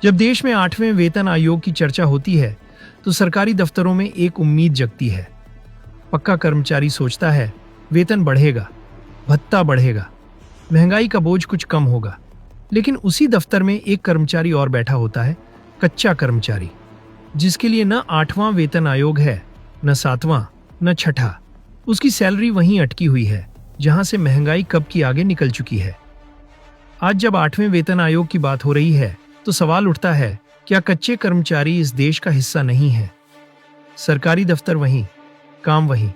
जब देश में 8वें वेतन आयोग की चर्चा होती है तो सरकारी दफ्तरों में एक उम्मीद जगती है। पक्का कर्मचारी सोचता है वेतन बढ़ेगा, भत्ता बढ़ेगा, महंगाई का बोझ कुछ कम होगा। लेकिन उसी दफ्तर में एक कर्मचारी और बैठा होता है, कच्चा कर्मचारी, जिसके लिए न 8वां वेतन आयोग है, न 7वां, न 6ठा। उसकी सैलरी वहीं अटकी हुई है जहां से महंगाई कब की आगे निकल चुकी है। आज जब 8वें वेतन आयोग की बात हो रही है तो सवाल उठता है, क्या कच्चे कर्मचारी इस देश का हिस्सा नहीं है? सरकारी दफ्तर वहीं, काम वहीं,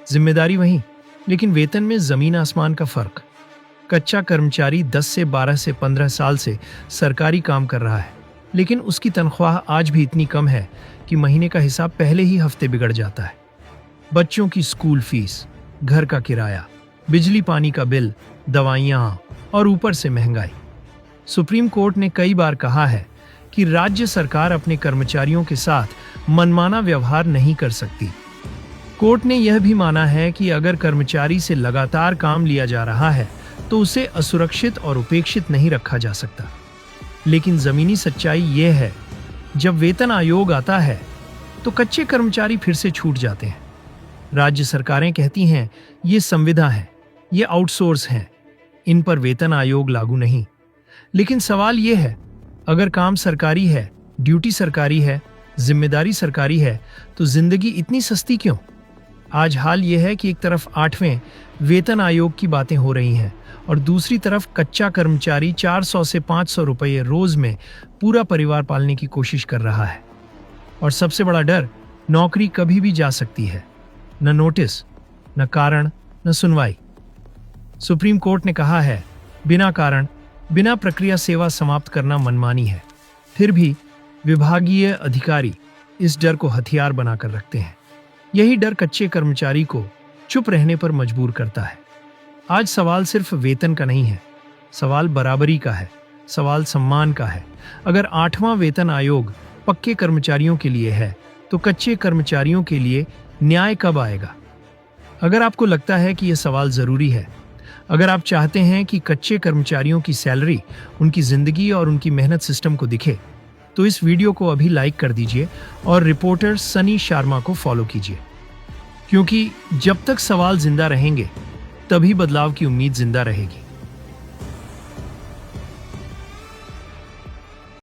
जिम्मेदारी वहीं, लेकिन वेतन में जमीन आसमान का फर्क। कच्चा कर्मचारी 10 से 12 से 15 साल से सरकारी काम कर रहा है, लेकिन उसकी तनख्वाह आज भी इतनी कम है कि महीने का हिसाब पहले ही हफ्ते बिगड़ जाता है। बच्चों की स्कूल फीस, घर का किराया, बिजली पानी का बिल, दवाइयां और ऊपर से महंगाई। सुप्रीम कोर्ट ने कई बार कहा है कि राज्य सरकार अपने कर्मचारियों के साथ मनमाना व्यवहार नहीं कर सकती। कोर्ट ने यह भी माना है कि अगर कर्मचारी से लगातार काम लिया जा रहा है तो उसे असुरक्षित और उपेक्षित नहीं रखा जा सकता। लेकिन जमीनी सच्चाई यह है, जब वेतन आयोग आता है तो कच्चे कर्मचारी फिर से छूट जाते हैं। राज्य सरकारें कहती हैं ये संविदा है, ये आउटसोर्स हैं, इन पर वेतन आयोग लागू नहीं। लेकिन सवाल यह है, अगर काम सरकारी है, ड्यूटी सरकारी है, जिम्मेदारी सरकारी है, तो जिंदगी इतनी सस्ती क्यों? आज हाल यह है कि एक तरफ 8वें वेतन आयोग की बातें हो रही हैं और दूसरी तरफ कच्चा कर्मचारी 400 से 500 रुपये रोज में पूरा परिवार पालने की कोशिश कर रहा है। और सबसे बड़ा डर, नौकरी कभी भी जा सकती है, न नोटिस, न कारण, न सुनवाई। सुप्रीम कोर्ट ने कहा है, बिना कारण, बिना प्रक्रिया सेवा समाप्त करना मनमानी है। फिर भी विभागीय अधिकारी इस डर को हथियार बनाकर रखते हैं। यही डर कच्चे कर्मचारी को चुप रहने पर मजबूर करता है। आज सवाल सिर्फ वेतन का नहीं है, सवाल बराबरी का है, सवाल सम्मान का है। अगर 8वां वेतन आयोग पक्के कर्मचारियों के लिए है तो कच्चे कर्मचारियों के लिए न्याय कब आएगा? अगर आपको लगता है कि यह सवाल जरूरी है, अगर आप चाहते हैं कि कच्चे कर्मचारियों की सैलरी, उनकी जिंदगी और उनकी मेहनत सिस्टम को दिखे, तो इस वीडियो को अभी लाइक कर दीजिए और रिपोर्टर सनी शर्मा को फॉलो कीजिए। क्योंकि जब तक सवाल जिंदा रहेंगे तभी बदलाव की उम्मीद जिंदा रहेगी।